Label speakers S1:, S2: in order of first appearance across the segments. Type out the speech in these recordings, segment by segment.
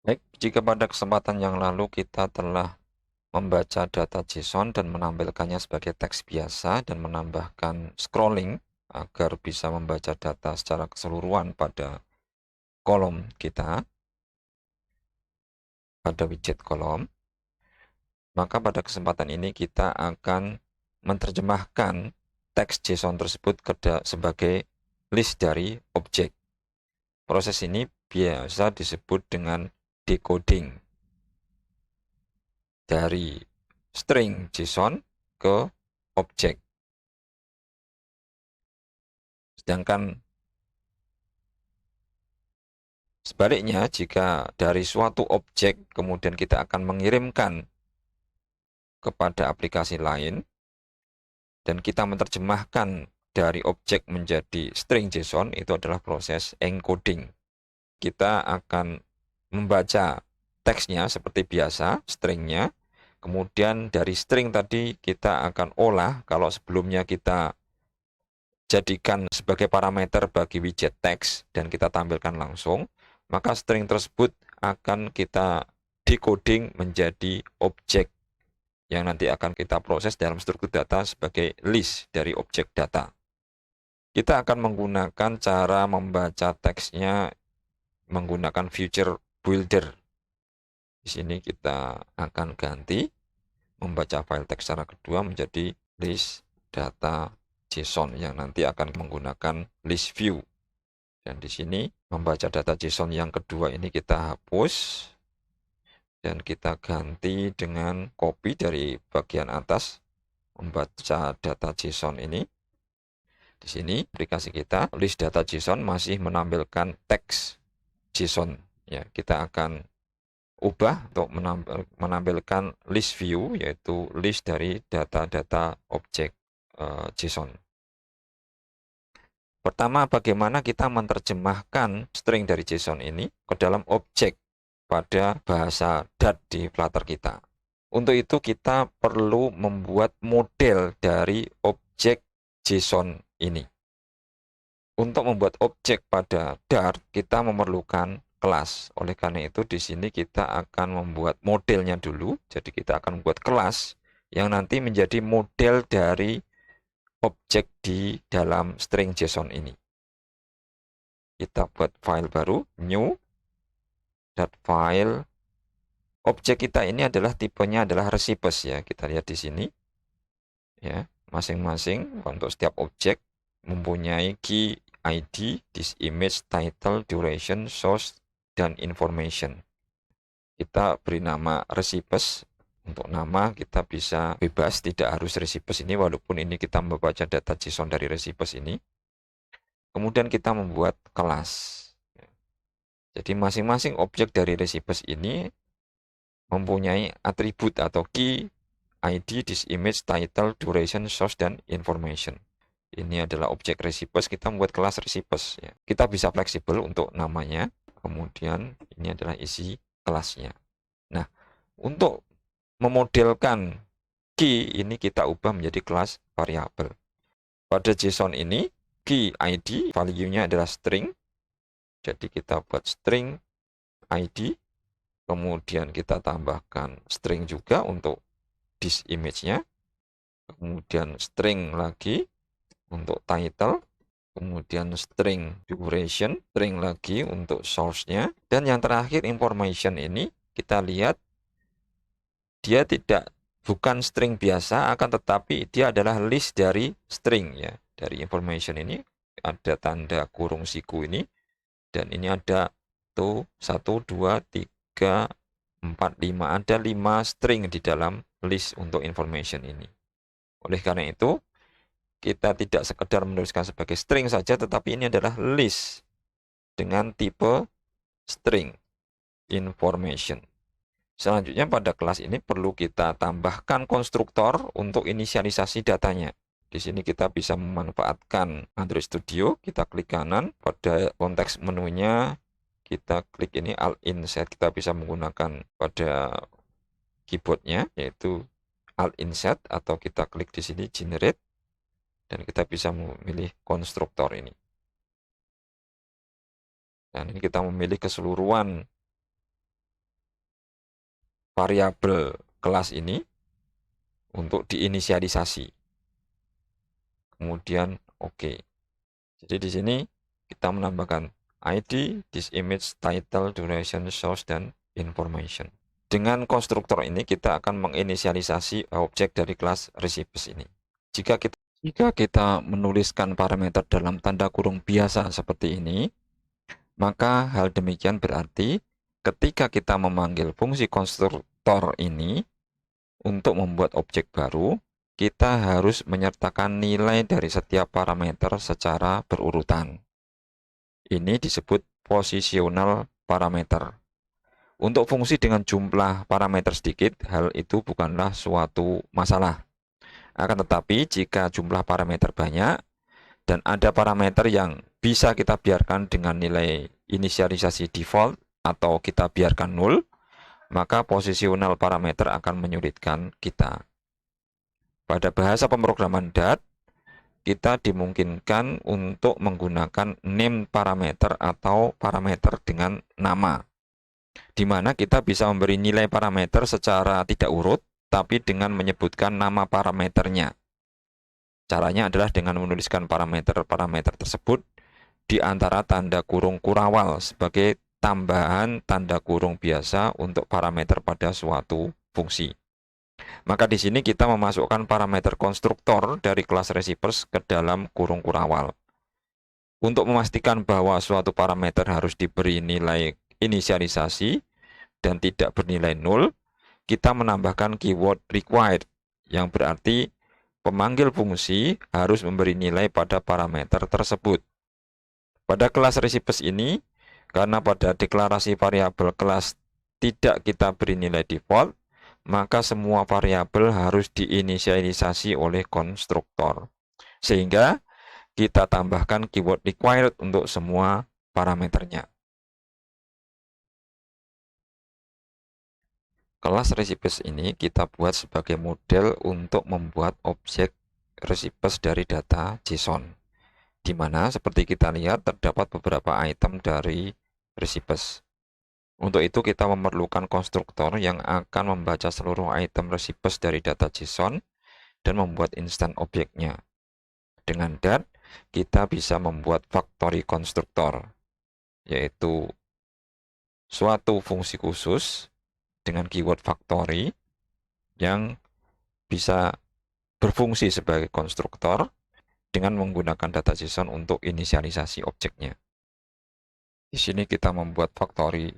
S1: Baik, jika pada kesempatan yang lalu kita telah membaca data JSON dan menampilkannya sebagai teks biasa dan menambahkan scrolling agar bisa membaca data secara keseluruhan pada kolom kita, pada widget kolom, maka pada kesempatan ini kita akan menerjemahkan teks JSON tersebut sebagai list dari objek. Proses ini biasa disebut dengan decoding dari string JSON ke objek. Sedangkan sebaliknya, jika dari suatu objek kemudian kita akan mengirimkan kepada aplikasi lain dan kita menerjemahkan dari objek menjadi string JSON, itu adalah proses encoding. Kita akan membaca teksnya seperti biasa, stringnya. Kemudian dari string tadi kita akan olah, kalau sebelumnya kita jadikan sebagai parameter bagi widget teks dan kita tampilkan langsung, maka string tersebut akan kita decoding menjadi objek yang nanti akan kita proses dalam struktur data sebagai list dari objek data. Kita akan menggunakan cara membaca teksnya menggunakan future builder. Di sini kita akan ganti membaca file teks secara kedua menjadi list data JSON yang nanti akan menggunakan list view. Dan di sini membaca data JSON yang kedua ini kita hapus dan kita ganti dengan copy dari bagian atas membaca data JSON ini. Di sini aplikasi kita list data JSON masih menampilkan teks JSON. Ya, kita akan ubah untuk menampilkan list view, yaitu list dari data-data objek JSON. Pertama, bagaimana kita menerjemahkan string dari JSON ini ke dalam objek pada bahasa Dart di Flutter kita. Untuk itu kita perlu membuat model dari objek JSON ini. Untuk membuat objek pada Dart, kita memerlukan kelas. Oleh karena itu, di sini kita akan membuat modelnya dulu. Jadi kita akan membuat kelas yang nanti menjadi model dari objek di dalam string JSON ini. Kita buat file baru, new, .file. Objek kita ini adalah tipenya adalah recipes ya. Kita lihat di sini. Ya, masing-masing untuk setiap objek mempunyai key ID, this image, title, duration, source, dan information. Kita beri nama recipes. Untuk nama kita bisa bebas, tidak harus recipes ini, walaupun ini kita membaca data JSON dari recipes ini. Kemudian kita membuat kelas. Jadi masing-masing objek dari recipes ini mempunyai atribut atau key, ID, this image, title, duration, source, dan information. Ini adalah objek recipes, kita membuat kelas recipes. Ya. Kita bisa fleksibel untuk namanya, kemudian ini adalah isi kelasnya. Nah, untuk memodelkan key ini kita ubah menjadi kelas variabel. Pada JSON ini, key ID value-nya adalah string. Jadi kita buat string ID, kemudian kita tambahkan string juga untuk this image-nya, kemudian string lagi untuk title, kemudian string duration, string lagi untuk source-nya, dan yang terakhir information ini kita lihat dia bukan string biasa, akan tetapi dia adalah list dari string ya. Dari information ini ada tanda kurung siku ini, dan ini ada tuh 1, 2, 3, 4, 5, ada 5 string di dalam list untuk information ini. Oleh karena itu, kita tidak sekedar menuliskan sebagai string saja, tetapi ini adalah list dengan tipe string information. Selanjutnya pada kelas ini perlu kita tambahkan konstruktor untuk inisialisasi datanya. Di sini kita bisa memanfaatkan Android Studio, kita klik kanan, pada konteks menunya kita klik ini Alt Insert, kita bisa menggunakan pada keyboardnya yaitu Alt Insert, atau kita klik di sini Generate, dan kita bisa memilih konstruktor ini. Dan ini kita memilih keseluruhan variabel kelas ini untuk diinisialisasi. Kemudian oke. Jadi di sini kita menambahkan ID, this image, title, duration, source, dan information. Dengan konstruktor ini kita akan menginisialisasi objek dari kelas recipes ini. Jika kita menuliskan parameter dalam tanda kurung biasa seperti ini, maka hal demikian berarti ketika kita memanggil fungsi konstruktor ini untuk membuat objek baru, kita harus menyertakan nilai dari setiap parameter secara berurutan. Ini disebut positional parameter. Untuk fungsi dengan jumlah parameter sedikit, hal itu bukanlah suatu masalah. Akan tetapi, jika jumlah parameter banyak, dan ada parameter yang bisa kita biarkan dengan nilai inisialisasi default, atau kita biarkan nol, maka positional parameter akan menyulitkan kita. Pada bahasa pemrograman DAT, kita dimungkinkan untuk menggunakan name parameter atau parameter dengan nama, di mana kita bisa memberi nilai parameter secara tidak urut, tapi dengan menyebutkan nama parameternya. Caranya adalah dengan menuliskan parameter-parameter tersebut di antara tanda kurung kurawal sebagai tambahan tanda kurung biasa untuk parameter pada suatu fungsi. Maka di sini kita memasukkan parameter konstruktor dari kelas recipes ke dalam kurung kurawal. Untuk memastikan bahwa suatu parameter harus diberi nilai inisialisasi dan tidak bernilai nol, kita menambahkan keyword required, yang berarti pemanggil fungsi harus memberi nilai pada parameter tersebut. Pada kelas recipes ini, karena pada deklarasi variabel kelas tidak kita beri nilai default, maka semua variabel harus diinisialisasi oleh konstruktor. Sehingga kita tambahkan keyword required untuk semua parameternya. Kelas recipes ini kita buat sebagai model untuk membuat objek recipes dari data JSON, di mana seperti kita lihat terdapat beberapa item dari recipes. Untuk itu kita memerlukan konstruktor yang akan membaca seluruh item recipes dari data JSON dan membuat instan objeknya. Dengan DAT, kita bisa membuat factory konstruktor, yaitu suatu fungsi khusus dengan keyword factory yang bisa berfungsi sebagai konstruktor dengan menggunakan data JSON untuk inisialisasi objeknya. Di sini kita membuat factory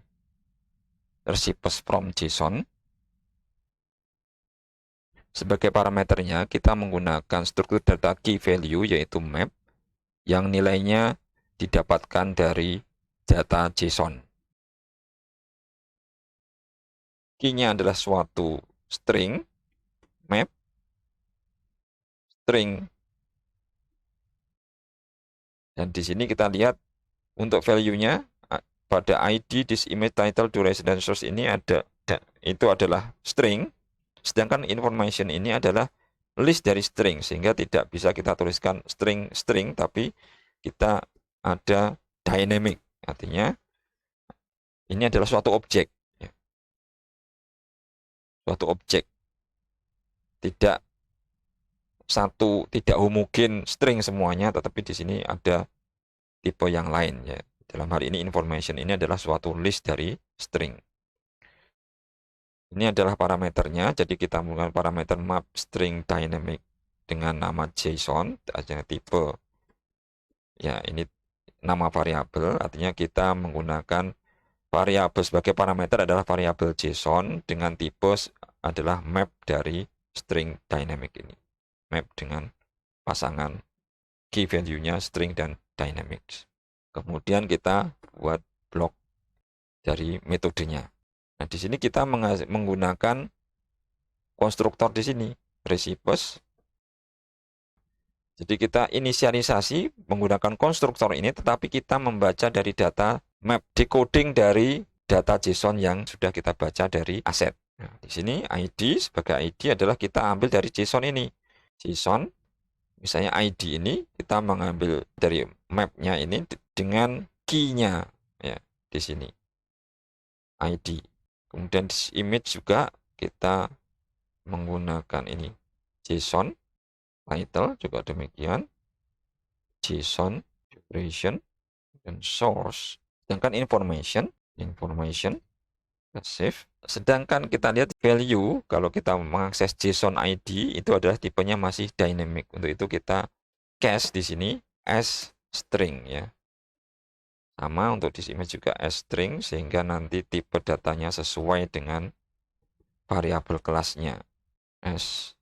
S1: recipes from JSON. Sebagai parameternya, kita menggunakan struktur data key value, yaitu map, yang nilainya didapatkan dari data JSON. Key-nya adalah suatu string, map, string. Dan di sini kita lihat untuk value-nya, pada ID, this image, title, duration, dan source ini itu adalah string, sedangkan information ini adalah list dari string, sehingga tidak bisa kita tuliskan string, tapi kita ada dynamic, artinya ini adalah suatu objek, suatu objek, tidak homogen string semuanya, tetapi di sini ada tipe yang lain, ya. Dalam hal ini information ini adalah suatu list dari string. Ini adalah parameternya, jadi kita menggunakan parameter map string dynamic dengan nama JSON, artinya tipe, ya ini nama variabel, artinya kita menggunakan variabel sebagai parameter adalah variabel JSON dengan tipe adalah map dari string dynamic ini. Map dengan pasangan key value-nya string dan dynamics. Kemudian kita buat blok dari metodenya. Nah, di sini kita menggunakan konstruktor di sini, recipes. Jadi kita inisialisasi menggunakan konstruktor ini, tetapi kita membaca dari data map, decoding dari data JSON yang sudah kita baca dari aset. Nah, di sini ID sebagai ID adalah kita ambil dari JSON ini. JSON, misalnya ID ini kita mengambil dari mapnya ini dengan key-nya, ya, di sini ID. Kemudian di image juga kita menggunakan ini JSON, title juga demikian, JSON, duration, dan source. Sedangkan information, save. Sedangkan kita lihat value, kalau kita mengakses JSON ID itu adalah tipenya masih dynamic. Untuk itu kita cache di sini as string ya. Sama untuk di image juga as string, sehingga nanti tipe datanya sesuai dengan variabel kelasnya. As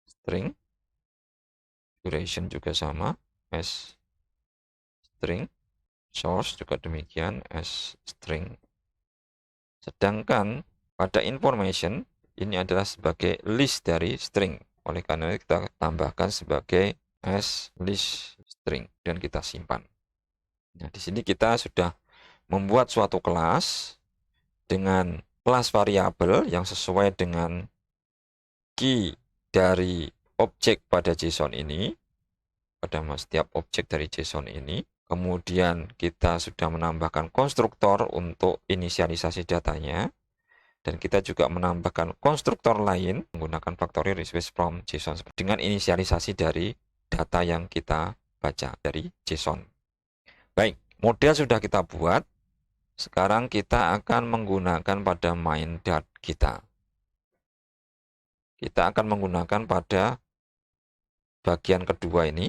S1: string, duration juga sama as string, source juga demikian as string. Sedangkan pada information ini adalah sebagai list dari string. Oleh karena itu kita tambahkan sebagai as list string dan kita simpan. Nah, di sini kita sudah membuat suatu kelas dengan kelas variabel yang sesuai dengan key dari objek pada JSON ini, pada setiap objek dari JSON ini. Kemudian kita sudah menambahkan konstruktor untuk inisialisasi datanya. Dan kita juga menambahkan konstruktor lain menggunakan factory request from JSON dengan inisialisasi dari data yang kita baca dari JSON. Baik, model sudah kita buat. Sekarang kita akan menggunakan pada main dart kita. Kita akan menggunakan pada bagian kedua ini.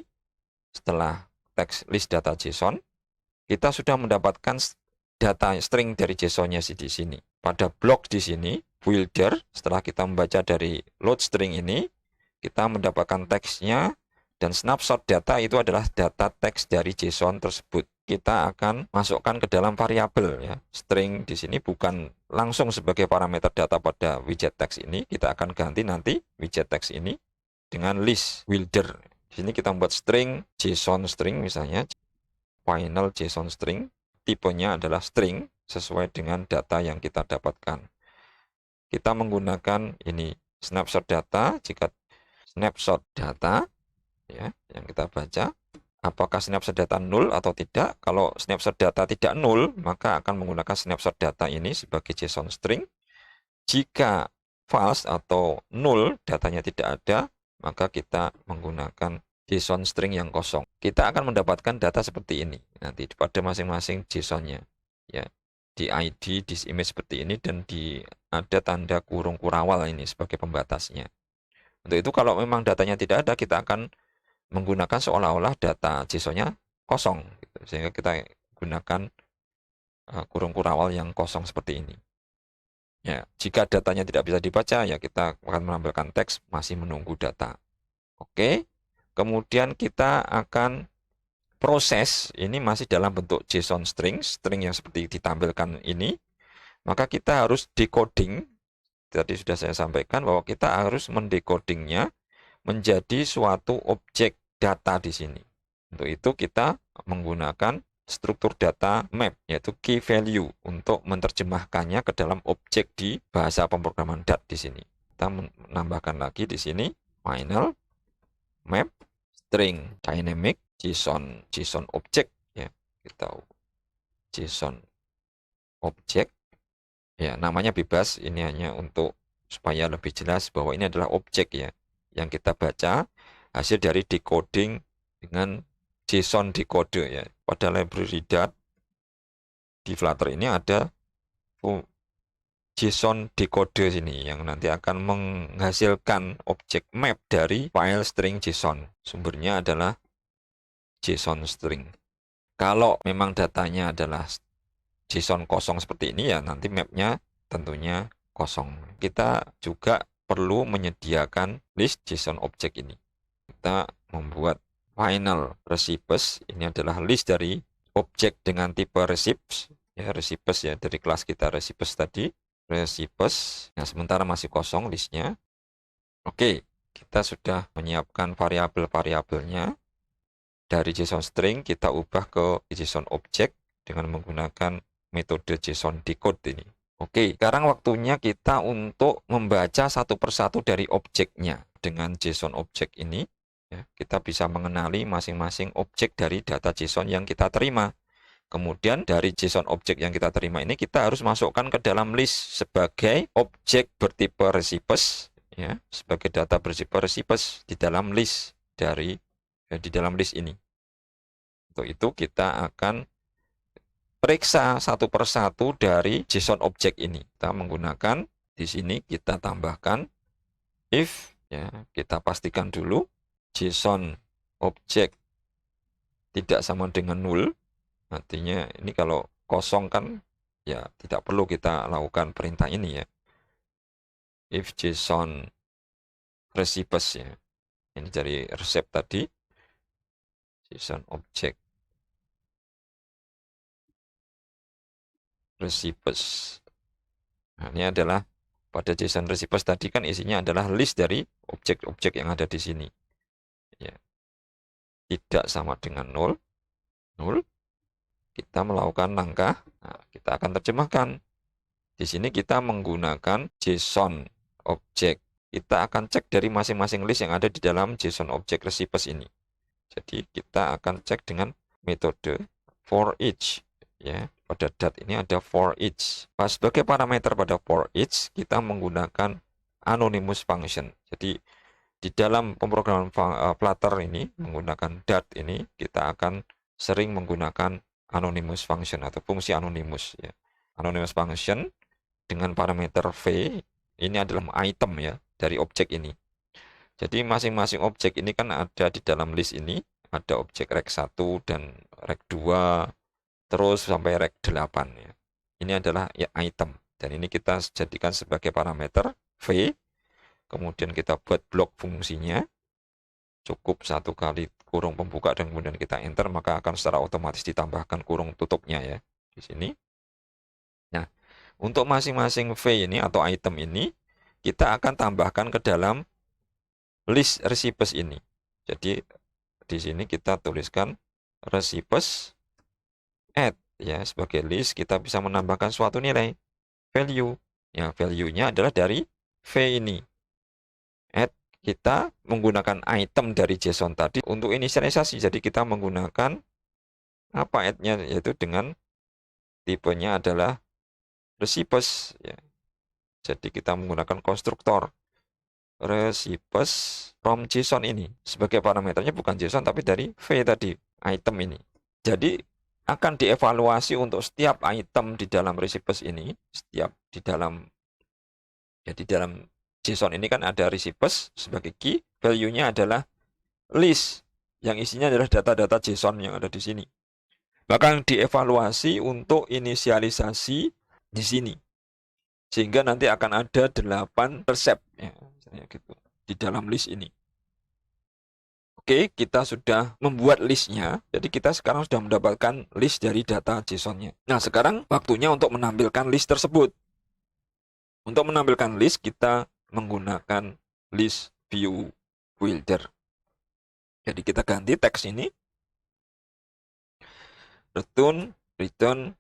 S1: Setelah text list data JSON, kita sudah mendapatkan data string dari JSON-nya di sini. Pada blok di sini, builder, setelah kita membaca dari load string ini, kita mendapatkan teksnya, dan snapshot data itu adalah data teks dari JSON tersebut. Kita akan masukkan ke dalam variabel ya. String di sini bukan langsung sebagai parameter data pada widget text ini, kita akan ganti nanti widget text ini dengan list builder. Di sini kita membuat string, JSON string misalnya, final JSON string, tipenya adalah string sesuai dengan data yang kita dapatkan. Kita menggunakan ini snapshot data. Jika snapshot data ya yang kita baca, apakah snapshot data null atau tidak? Kalau snapshot data tidak null, maka akan menggunakan snapshot data ini sebagai JSON string. Jika false atau null, datanya tidak ada, maka kita menggunakan JSON string yang kosong. Kita akan mendapatkan data seperti ini nanti pada masing-masing JSON-nya ya. Di ID, di image seperti ini, dan ada tanda kurung kurawal ini sebagai pembatasnya. Untuk itu kalau memang datanya tidak ada, kita akan menggunakan seolah-olah data JSON-nya kosong gitu. Sehingga kita gunakan kurung kurawal yang kosong seperti ini. Ya, jika datanya tidak bisa dibaca, ya kita akan menampilkan teks masih menunggu data. Oke. Kemudian kita akan proses, ini masih dalam bentuk JSON string yang seperti ditampilkan ini. Maka kita harus decoding. Tadi sudah saya sampaikan bahwa kita harus mendecodingnya menjadi suatu objek data di sini. Untuk itu kita menggunakan struktur data map, yaitu key value, untuk menerjemahkannya ke dalam objek di bahasa pemrograman Dart di sini. Kita menambahkan lagi di sini final map string dynamic JSON object ya. Kita JSON object ya, namanya bebas, ini hanya untuk supaya lebih jelas bahwa ini adalah objek ya yang kita baca hasil dari decoding dengan JSON decode ya. Pada library Dart di Flutter ini ada JSON decode sini yang nanti akan menghasilkan objek map dari file string JSON. Sumbernya adalah JSON string. Kalau memang datanya adalah JSON kosong seperti ini ya, nanti mapnya tentunya kosong. Kita juga perlu menyediakan list JSON objek ini. Kita membuat final recipes, ini adalah list dari objek dengan tipe recipes ya, recipes ya, dari kelas kita recipes tadi, recipes. Nah, sementara masih kosong listnya. Oke, kita sudah menyiapkan variabel-variabelnya. Dari JSON string kita ubah ke JSON object dengan menggunakan metode JSON decode ini. Oke, sekarang waktunya kita untuk membaca satu persatu dari objeknya. Dengan JSON object ini ya, kita bisa mengenali masing-masing objek dari data JSON yang kita terima. Kemudian dari JSON objek yang kita terima ini kita harus masukkan ke dalam list sebagai objek bertipe recipes, ya, sebagai data bertipe recipes di dalam list di dalam list ini. Untuk itu kita akan periksa satu persatu dari JSON objek ini. Kita menggunakan di sini kita tambahkan if, ya, kita pastikan dulu JSON objek tidak sama dengan null. Artinya ini kalau kosong kan ya tidak perlu kita lakukan perintah ini ya. If JSON recipes, ya. Ini dari resep tadi. JSON object recipes. Nah, ini adalah pada JSON recipes tadi kan isinya adalah list dari objek-objek yang ada di sini. Ya. Tidak sama dengan null. Kita melakukan langkah, nah, kita akan terjemahkan. Di sini kita menggunakan JSON objek. Kita akan cek dari masing-masing list yang ada di dalam JSON objek recipes ini. Jadi kita akan cek dengan metode for each, ya. Pada dat ini ada for each. Sebagai parameter pada for each kita menggunakan anonymous function. Jadi di dalam pemrograman Flutter ini menggunakan dat ini kita akan sering menggunakan anonymous function atau fungsi anonymous, ya. Anonymous function dengan parameter v ini adalah item, ya, dari objek ini. Jadi masing-masing objek ini kan ada di dalam list ini, ada objek rek 1 dan rek 2 terus sampai rek 8, ya. Ini adalah ya item dan ini kita jadikan sebagai parameter v. Kemudian kita buat blok fungsinya. Cukup satu kali kurung pembuka dan kemudian kita enter, maka akan secara otomatis ditambahkan kurung tutupnya, ya, di sini. Nah, untuk masing-masing v ini atau item ini kita akan tambahkan ke dalam list recipes ini. Jadi di sini kita tuliskan recipes add, ya, sebagai list kita bisa menambahkan suatu nilai value. Ya, value-nya adalah dari v ini. Add, kita menggunakan item dari JSON tadi untuk inisialisasi. Jadi kita menggunakan apa add-nya, yaitu dengan tipenya adalah recipes, ya. Jadi kita menggunakan konstruktor recipes from JSON ini. Sebagai parameternya bukan JSON tapi dari v tadi, item ini. Jadi akan dievaluasi untuk setiap item di dalam recipes ini, setiap di dalam JSON ini kan ada recipes sebagai key, value-nya adalah list yang isinya adalah data-data JSON yang ada di sini. Bahkan dievaluasi untuk inisialisasi di sini. Sehingga nanti akan ada 8 resep, ya, gitu, di dalam list ini. Oke, kita sudah membuat listnya. Jadi kita sekarang sudah mendapatkan list dari data JSON-nya. Nah, sekarang waktunya untuk menampilkan list tersebut. Untuk menampilkan list, kita menggunakan list view builder. Jadi kita ganti teks ini. Return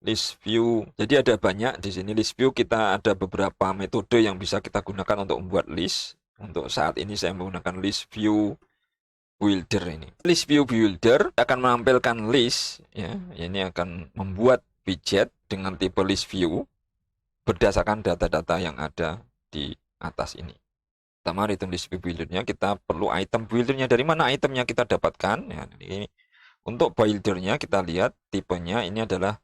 S1: list view. Jadi ada banyak di sini list view. Kita ada beberapa metode yang bisa kita gunakan untuk membuat list. Untuk saat ini saya menggunakan list view builder ini. List view builder akan menampilkan list, ya. Ini akan membuat widget dengan tipe list view berdasarkan data-data yang ada di atas ini. Pertama, return list view buildernya kita perlu item buildernya. Dari mana itemnya kita dapatkan? Ya, ini untuk buildernya kita lihat tipenya ini adalah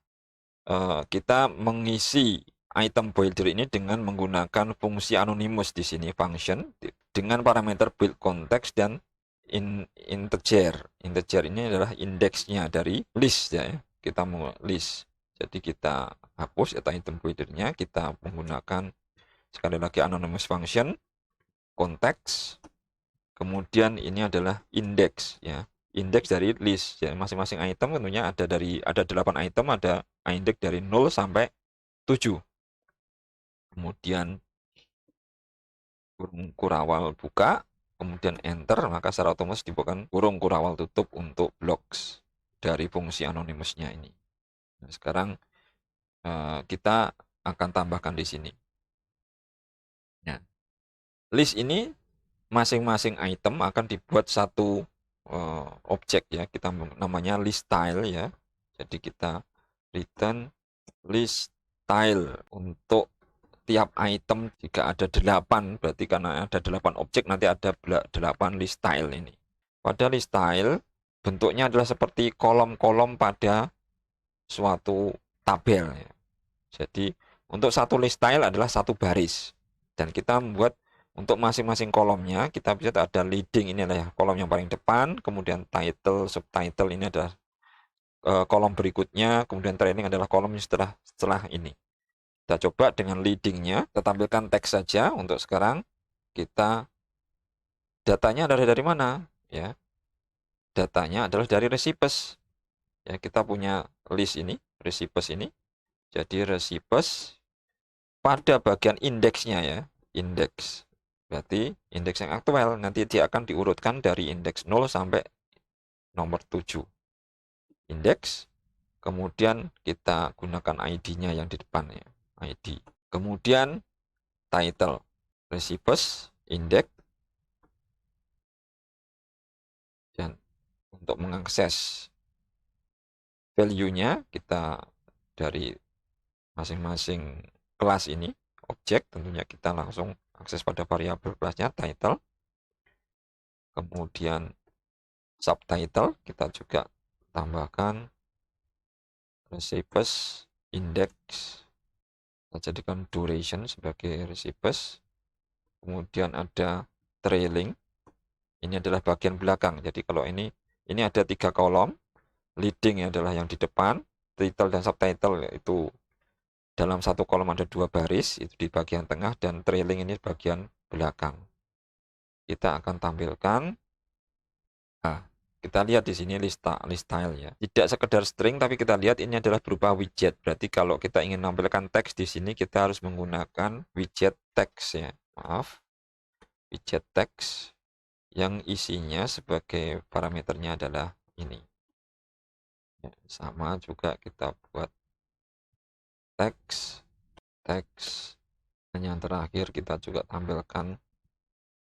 S1: kita mengisi item builder ini dengan menggunakan fungsi anonymous di sini function dengan parameter build context dan integer. Integer ini adalah indeksnya dari list, ya. Kita mau list. Jadi kita hapus atau item buildernya, kita menggunakan sekali lagi anonymous function konteks. Kemudian ini adalah indeks, ya. Indeks dari list. Ya, masing-masing item tentunya ada 8 item, ada indeks dari 0 sampai 7. Kemudian kurung kurawal buka, kemudian enter, maka secara otomatis dibukakan kurung kurawal tutup untuk blocks dari fungsi anonymousnya ini. Nah, sekarang kita akan tambahkan di sini. Nah, list ini masing-masing item akan dibuat satu objek, ya. Kita namanya list style, ya. Jadi kita return list style untuk tiap item. Jika ada 8, berarti karena ada 8 objek, nanti ada 8 list style ini. Pada list style, bentuknya adalah seperti kolom-kolom pada suatu tabel. Jadi untuk satu list style adalah satu baris. Dan kita membuat untuk masing-masing kolomnya, kita bisa ada leading, ini adalah kolom yang paling depan, kemudian title, subtitle ini adalah kolom berikutnya, kemudian trailing adalah kolom setelah ini. Kita coba dengan leadingnya, kita tampilkan teks saja untuk sekarang. Kita datanya adalah dari mana? Ya, datanya adalah dari recipes. Ya, kita punya list ini, recipes ini. Jadi recipes pada bagian indeksnya ya, indeks. Berarti indeks yang aktual, nanti dia akan diurutkan dari indeks 0 sampai nomor 7. Indeks, kemudian kita gunakan ID-nya yang di depan ya, ID. Kemudian title, recipes, indeks, dan untuk mengakses value-nya kita dari masing-masing kelas ini, objek, tentunya kita langsung akses pada variabel kelasnya, title. Kemudian subtitle, kita juga tambahkan recipes, index, kita jadikan duration sebagai recipes. Kemudian ada trailing, ini adalah bagian belakang. Jadi kalau ini ada 3 kolom, leading adalah yang di depan, title dan subtitle itu dalam satu kolom ada 2 baris, itu di bagian tengah, dan trailing ini bagian belakang. Kita akan tampilkan, kita lihat di sini list style ya. Tidak sekedar string, tapi kita lihat ini adalah berupa widget. Berarti kalau kita ingin menampilkan teks di sini, kita harus menggunakan widget teks ya. Maaf, widget teks yang isinya sebagai parameternya adalah ini. Ya, sama juga kita buat teks, dan yang terakhir kita juga tampilkan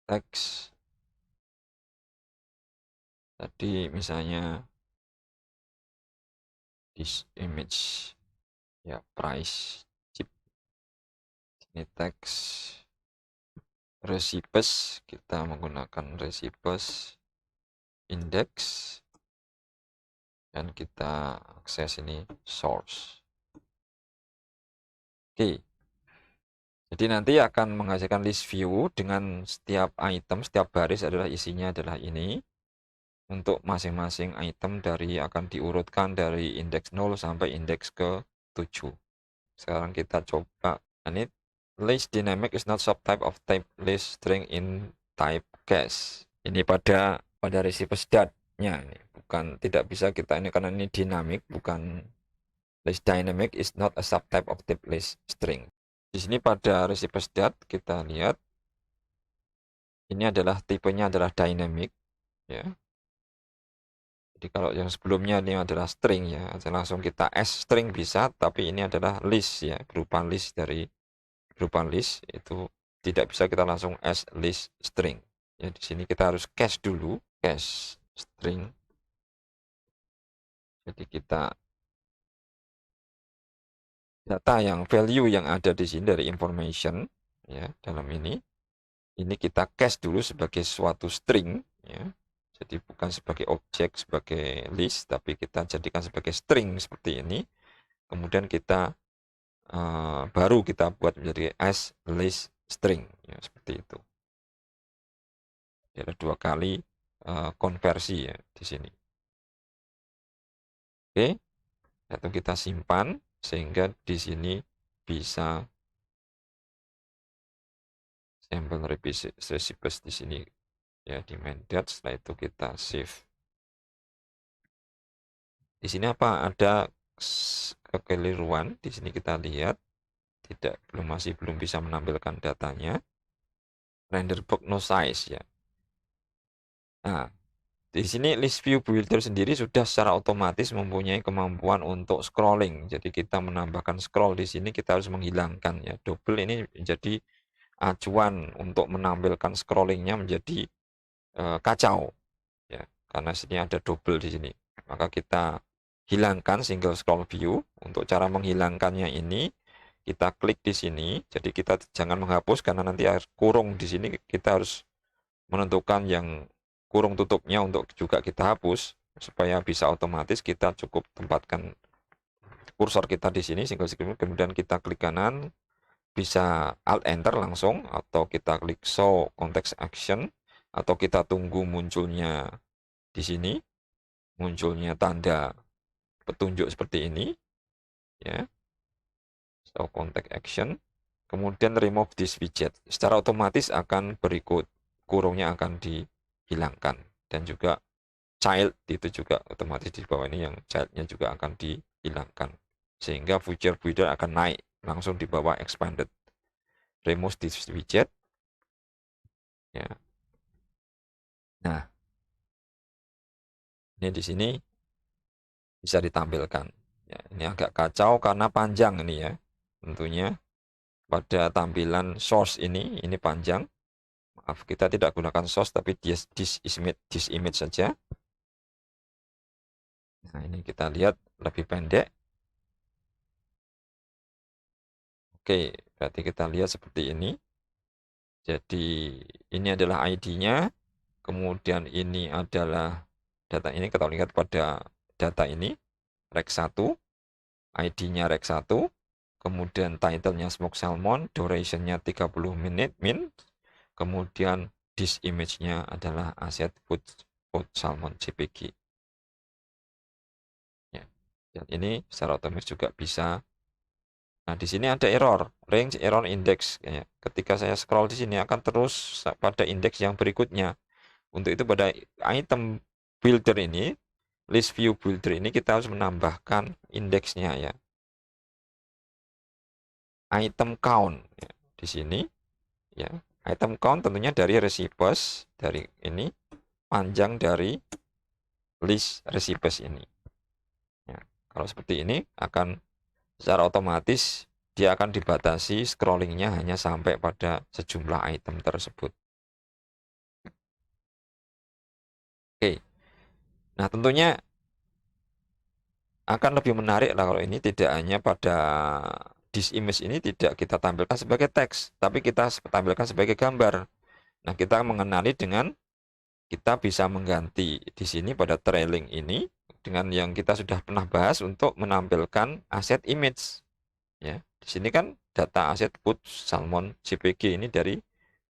S1: teks. Tadi misalnya this image ya, price chip, ini teks recipes, kita menggunakan recipes index, dan kita akses ini source. Oke, jadi nanti akan menghasilkan list view dengan setiap item, setiap baris adalah isinya adalah ini. Untuk masing-masing item akan diurutkan dari indeks 0 sampai indeks ke 7. Sekarang kita coba. Ini list dynamic is not subtype of type list string in type case. Ini pada recipes dat-nya, bukan, tidak bisa kita ini karena ini dinamik, bukan. List dynamic is not a subtype of type list string. Di sini pada recipes dat kita lihat ini adalah tipenya adalah dynamic ya. Jadi kalau yang sebelumnya ini adalah string ya, langsung kita string bisa, tapi ini adalah list ya, berupa list itu tidak bisa kita langsung list string. Ya, di sini kita harus cache dulu, cache string. Jadi kita data yang value yang ada di sini dari information ya, dalam ini kita cache dulu sebagai suatu string ya. Jadi bukan sebagai objek, sebagai list, tapi kita jadikan sebagai string seperti ini. Kemudian kita baru kita buat menjadi list string ya, seperti itu. Ada 2 kali konversi ya di sini. Oke, itu kita simpan sehingga di sini bisa sampel recipes di sini ya, di main dat. Setelah itu kita save. Di sini apa? Ada kekeliruan. Di sini kita lihat masih belum bisa menampilkan datanya. Render box no size ya. Nah, di sini list view builder sendiri sudah secara otomatis mempunyai kemampuan untuk scrolling. Jadi kita menambahkan scroll di sini, kita harus menghilangkan ya. Double ini menjadi acuan untuk menampilkan scrollingnya menjadi kacau ya, karena sini ada double di sini. Maka kita hilangkan single scroll view. Untuk cara menghilangkannya ini, kita klik di sini. Jadi kita jangan menghapus karena nanti kurung di sini. Kita harus menentukan yang kurung tutupnya untuk juga kita hapus supaya bisa otomatis. Kita cukup tempatkan kursor kita di sini single screen, kemudian kita klik kanan, bisa Alt Enter langsung, atau kita klik Show Context Action, atau kita tunggu munculnya di sini, munculnya tanda petunjuk seperti ini, ya, Show Context Action, kemudian Remove this widget. Secara otomatis akan berikut kurungnya akan dihilangkan, dan juga child itu juga otomatis di bawah ini yang childnya juga akan dihilangkan, sehingga Feature Builder akan naik langsung di bawah Expanded. Remove this widget, ya. Nah, ini di sini bisa ditampilkan. Ya, ini agak kacau karena panjang ini ya. Tentunya pada tampilan source ini panjang. Maaf, kita tidak gunakan source tapi this image saja. Nah, ini kita lihat lebih pendek. Oke, berarti kita lihat seperti ini. Jadi ini adalah ID-nya, kemudian ini adalah data ini. Kita lihat pada data ini, rek 1, ID-nya rek 1, kemudian title-nya Smoke Salmon, duration-nya 30 menit min, kemudian this image-nya adalah aset food salmon JPG. Ya. Dan ini secara otomatis juga bisa. Nah, di sini ada error, range error index. Ya. Ketika saya scroll di sini akan terus pada indeks yang berikutnya. Untuk itu pada item builder ini, list view builder ini kita harus menambahkan indeksnya ya. Item count ya. Di sini ya. Item count tentunya dari recipes, dari ini panjang dari list recipes ini. Ya. Kalau seperti ini akan secara otomatis dia akan dibatasi scrollingnya hanya sampai pada sejumlah item tersebut. Oke, nah tentunya akan lebih menarik lah kalau ini tidak hanya pada this image ini tidak kita tampilkan sebagai teks, tapi kita tampilkan sebagai gambar. Nah, kita mengenali dengan kita bisa mengganti di sini pada trailing ini dengan yang kita sudah pernah bahas untuk menampilkan aset image. Ya, di sini kan data aset food salmon JPG ini dari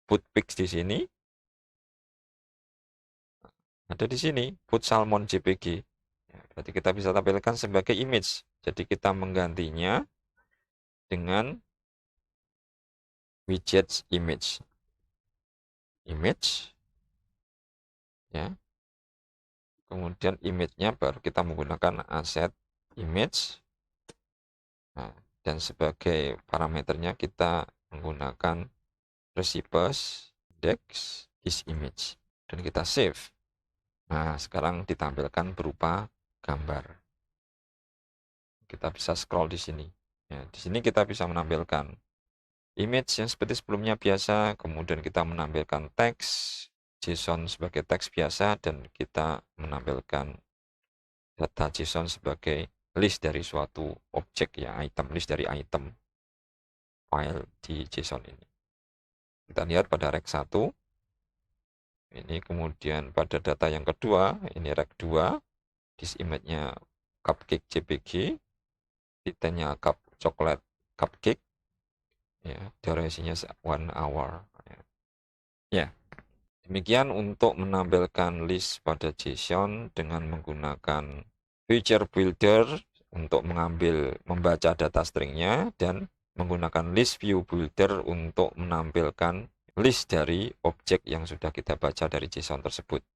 S1: foodpics di sini. Ada di sini food salmon JPG. Ya, berarti kita bisa tampilkan sebagai image. Jadi kita menggantinya dengan widget image. Image. Ya. Kemudian image-nya baru kita menggunakan aset image. Nah, dan sebagai parameternya kita menggunakan recipes index is image. Dan kita save. Nah, sekarang ditampilkan berupa gambar. Kita bisa scroll di sini. Ya, di sini kita bisa menampilkan image yang seperti sebelumnya biasa, kemudian kita menampilkan teks JSON sebagai teks biasa, dan kita menampilkan data JSON sebagai list dari suatu objek ya, item, list dari item file di JSON ini. Kita lihat pada rek 1. Ini kemudian pada data yang kedua, ini rek 2, this image-nya cupcake JPG, detailnya cup coklat cupcake, ya, durasinya 1 hour. Ya, demikian untuk menampilkan list pada JSON dengan menggunakan Feature Builder untuk membaca data stringnya, dan menggunakan List View Builder untuk menampilkan list dari objek yang sudah kita baca dari JSON tersebut.